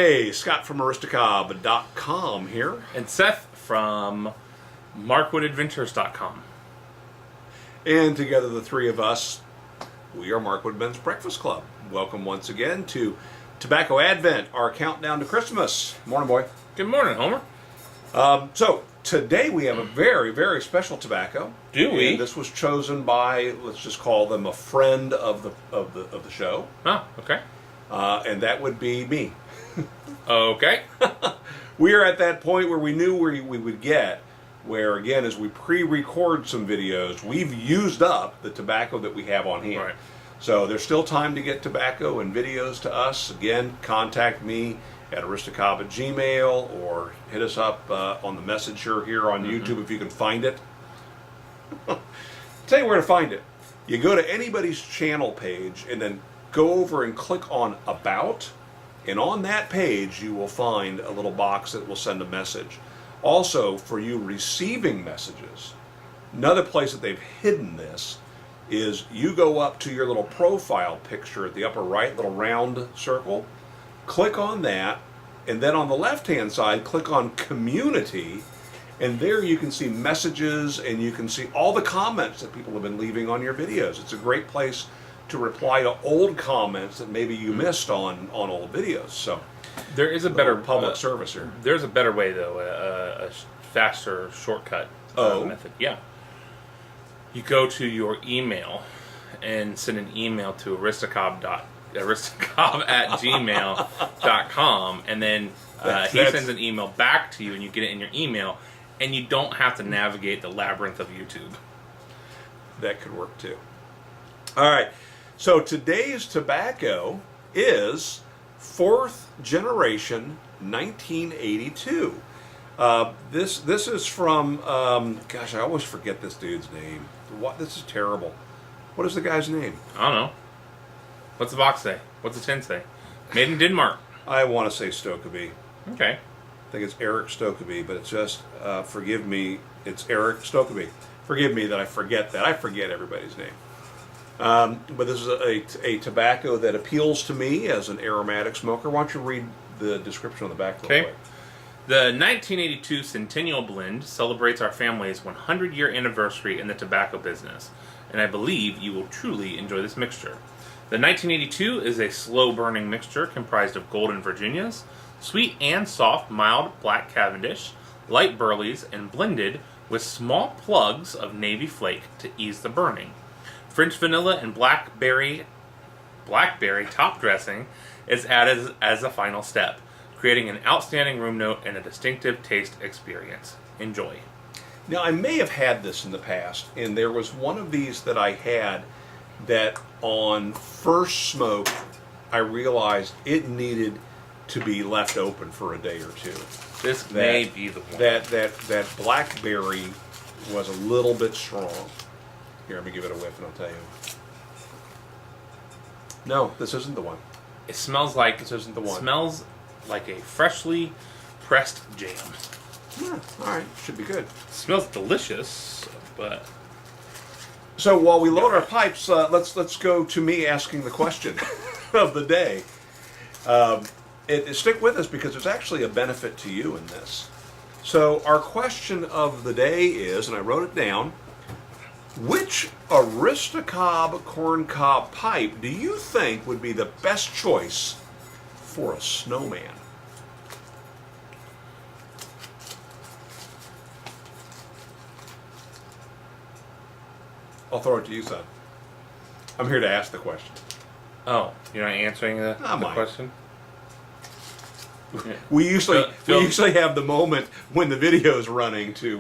Hey, Scott from Aristocob.com here. And Seth from MarkwoodAdventures.com. And together, the three of us, we are Markwood Men's Breakfast Club. Welcome once again to Tobacco Advent, our countdown to Christmas. Morning, boy. Good morning, Homer. So, today we have a very, very special tobacco. Do we? And this was chosen by, let's just call them a friend of the show. Oh, okay. And that would be me. Okay. We are at that point where we knew we would get, where again, as we pre-record some videos, we've used up the tobacco that we have on hand. Right. So there's still time to get tobacco and videos to us. Again, contact me at Aristocob@gmail or hit us up on the messenger here on YouTube if you can find it. Tell you where to find it. You go to anybody's channel page and then go over and click on About. And on that page, you will find a little box that will send a message. Also, for you receiving messages, another place that they've hidden this is you go up to your little profile picture at the upper right, little round circle, click on that, and then on the left-hand side, click on Community, and there you can see messages and you can see all the comments that people have been leaving on your videos. It's a great place to reply to old comments that maybe you missed on old videos. So There is a better public service here. There's a better way, though, a faster shortcut method. Yeah. You go to your email and send an email to aristocob@gmail.com, and then he sends an email back to you, and you get it in your email, and you don't have to navigate the labyrinth of YouTube. That could work too. All right. So today's tobacco is 4th generation 1982. This is from gosh, I always forget this dude's name. This is terrible. What is the guy's name? I don't know. What's the box say? What's the tin say? Made in Denmark. I want to say Stokkebye. Okay. I think it's Erik Stokkebye, but it's just forgive me. It's Erik Stokkebye. Forgive me that I forget that. I forget everybody's name. But this is a tobacco that appeals to me as an aromatic smoker. Why don't you read the description on the back real quick? The 1982 Centennial blend celebrates our family's 100-year anniversary in the tobacco business, and I believe you will truly enjoy this mixture. The 1982 is a slow-burning mixture comprised of Golden Virginias, sweet and soft mild black Cavendish, light Burleys, and blended with small plugs of Navy Flake to ease the burning. French vanilla and blackberry top dressing is added as a final step, creating an outstanding room note and a distinctive taste experience. Enjoy. Now, I may have had this in the past, and there was one of these that I had that on first smoke, I realized it needed to be left open for a day or two. This may be the one. That blackberry was a little bit strong. Here, let me give it a whiff and I'll tell you. No, this isn't the one. It smells like This isn't the one. Smells like a freshly pressed jam. Yeah, all right, should be good. It smells delicious, but So while we load our pipes, let's go to me asking the question of the day. Stick with us because there's actually a benefit to you in this. So our question of the day is, and I wrote it down, which Aristocob corncob pipe do you think would be the best choice for a snowman? I'll throw it to you, son. I'm here to ask the question. oh, you're not answering the question? We usually have the moment when the video's running to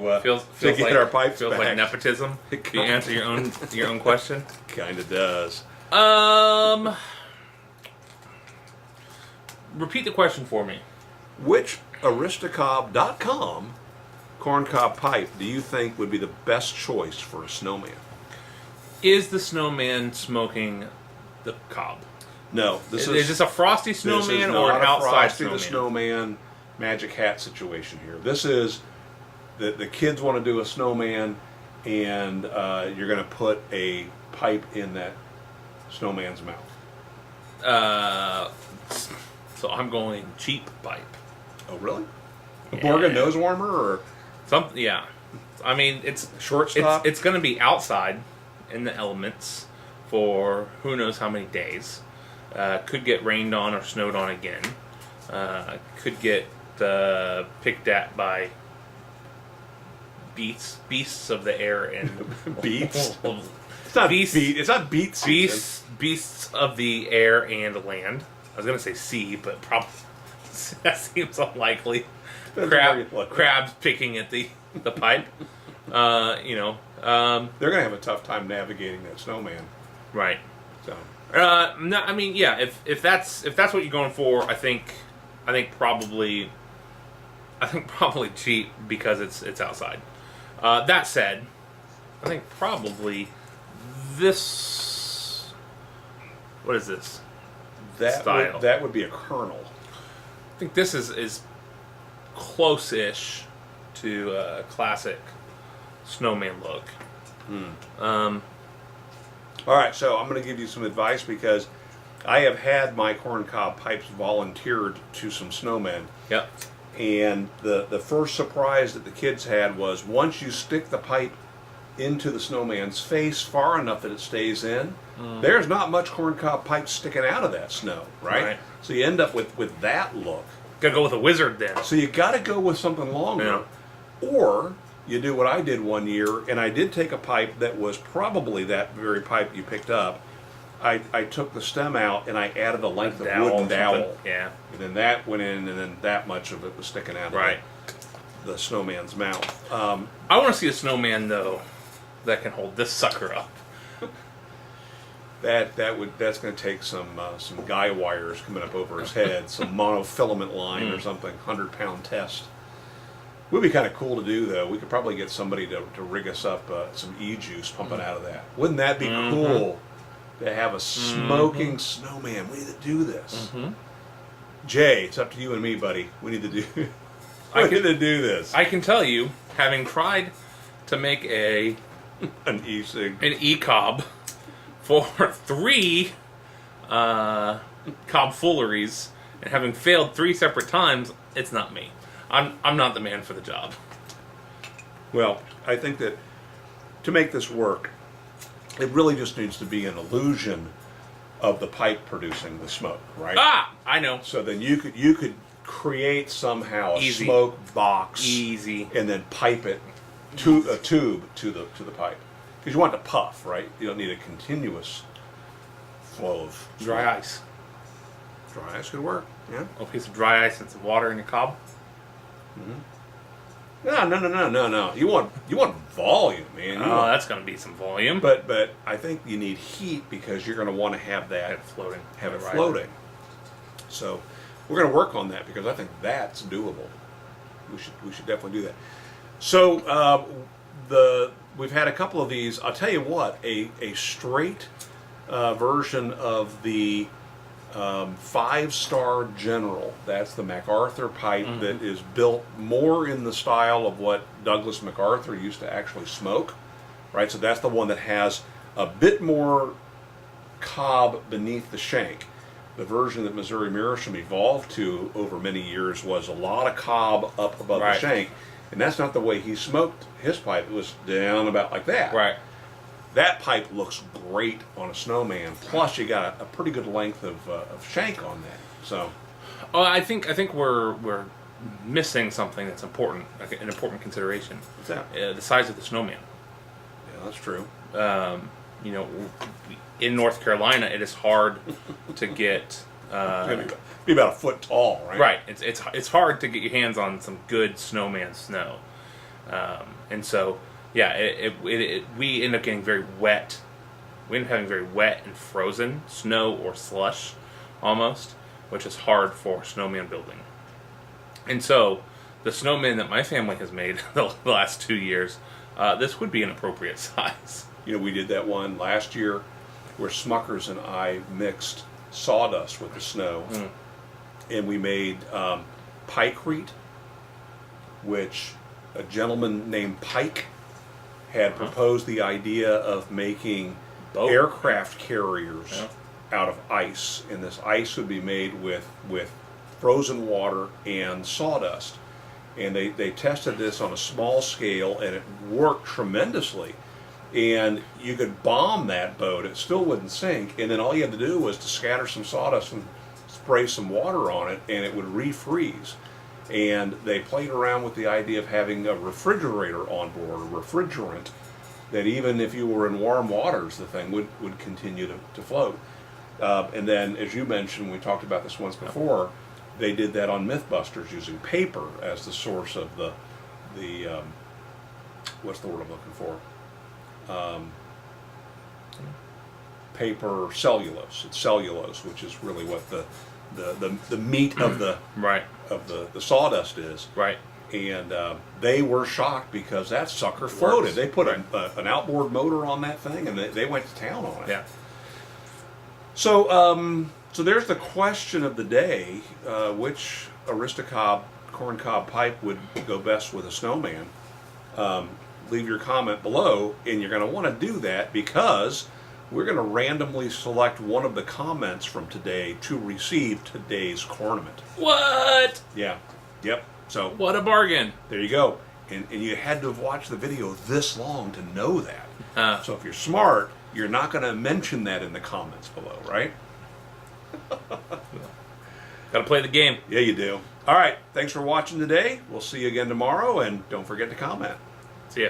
get like, our pipes feels back. like nepotism. Do you answer your own question? Kind of does. Repeat the question for me. Which Aristocob.com corncob pipe do you think would be the best choice for a snowman? Is the snowman smoking the cob? No, Is this a frosty snowman or an outside Frosty snowman? the Snowman magic hat situation here. This is the kids want to do a snowman, and you're going to put a pipe in that snowman's mouth. So I'm going cheap pipe. Oh, really? A Yeah. Borga nose warmer or Yeah. I mean, it's shortstop? It's going to be outside in the elements for who knows how many days. Could get rained on or snowed on again. Could get picked at by beasts of the air and Beats? It's not beasts. It's not beat season. Beasts of the air and land. I was gonna say sea, but probably that seems unlikely. Depends on where you look. Crabs picking at the pipe. You know, They're gonna have a tough time navigating that snowman. right. So No, I mean, yeah. If that's what you're going for, I think probably cheap because it's outside. That said, I think probably this. What is this? Style. that would be a kernel. I think this is close-ish to a classic snowman look. All right, so I'm going to give you some advice because I have had my corncob pipes volunteered to some snowmen. Yep. And the first surprise that the kids had was once you stick the pipe into the snowman's face far enough that it stays in, there's not much corncob pipe sticking out of that snow, right? Right. So you end up with that look. Gotta go with a wizard then. So you got to go with something longer. Yeah. Or you do what I did one year, and I did take a pipe that was probably that very pipe you picked up. I took the stem out and I added a length of wooden dowel. Yeah. And then that went in, and then that much of it was sticking out Right. of the snowman's mouth. I want to see a snowman though that can hold this sucker up. That's going to take some guy wires coming up over his head, some monofilament line or something, 100-pound test. Would be kind of cool to do though. We could probably get somebody to rig us up some e-juice pumping out of that. Wouldn't that be cool to have a smoking snowman? We need to do this. Jay, it's up to you and me, buddy. We need to do. We need to do this. I can tell you, having tried to make An e-cig. an e-cob for 3 cob fooleries and having failed 3 separate times, it's not me. I'm not the man for the job. Well, I think that to make this work, it really just needs to be an illusion of the pipe producing the smoke, right? Ah, I know. So then you could create somehow a Easy. smoke box, Easy. and then pipe it to a tube to the pipe, because you want it to puff, right? You don't need a continuous flow of Dry ice. Dry ice could work, yeah. A piece of dry ice and some water in your cob. No. You want volume, man. You Oh, want- that's going to be some volume. But I think you need heat because you're going to want to have that Have it floating. have it Right. floating. So we're going to work on that because I think that's doable. We should definitely do that. So we've had a couple of these. I'll tell you what, a straight version of the 5-star General. That's the MacArthur pipe that is built more in the style of what Douglas MacArthur used to actually smoke, right? So that's the one that has a bit more cob beneath the shank. The version that Missouri Meerschaum evolved to over many years was a lot of cob up above Right. the shank, and that's not the way he smoked his pipe. It was down about like that. Right. That pipe looks great on a snowman. Plus, you got a pretty good length of shank on that. So, Oh, I think we're missing something that's important, like an important consideration. what's that? The size of the snowman. Yeah, that's true. You know, in North Carolina, it is hard to get. It's gonna be about a foot tall, right? Right. It's hard to get your hands on some good snowman snow, and so yeah, we end up getting very wet. We end up having very wet and frozen snow or slush, almost, which is hard for snowman building. And so, the snowman that my family has made the last 2 years, this would be an appropriate size. You know, we did that one last year where Smuckers and I mixed sawdust with the snow, and we made pikecrete, which a gentleman named Pike had proposed the idea of making Boat. aircraft carriers out of ice, and this ice would be made with frozen water and sawdust. And they tested this on a small scale, and it worked tremendously. And you could bomb that boat, it still wouldn't sink, and then all you had to do was to scatter some sawdust and spray some water on it, and it would refreeze. And they played around with the idea of having a refrigerator on board, a refrigerant, that even if you were in warm waters, the thing would continue to float. And then, as you mentioned, we talked about this once before, they did that on Mythbusters using paper as the source of the what's the word I'm looking for? Paper cellulose. It's cellulose, which is really what the meat of the right of the sawdust is. Right. And they were shocked because that sucker floated. They put an outboard motor on that thing, and they went to town on it. Yeah. So so there's the question of the day: which Aristocob corncob pipe would go best with a snowman? Leave your comment below, and you're going to want to do that because we're going to randomly select one of the comments from today to receive today's cornament. What? Yeah. Yep. So what a bargain. there you go. And you had to have watched the video this long to know that. So if you're smart, you're not going to mention that in the comments below, right? Got to play the game. Yeah, you do. All right. Thanks for watching today. We'll see you again tomorrow, and don't forget to comment. See ya.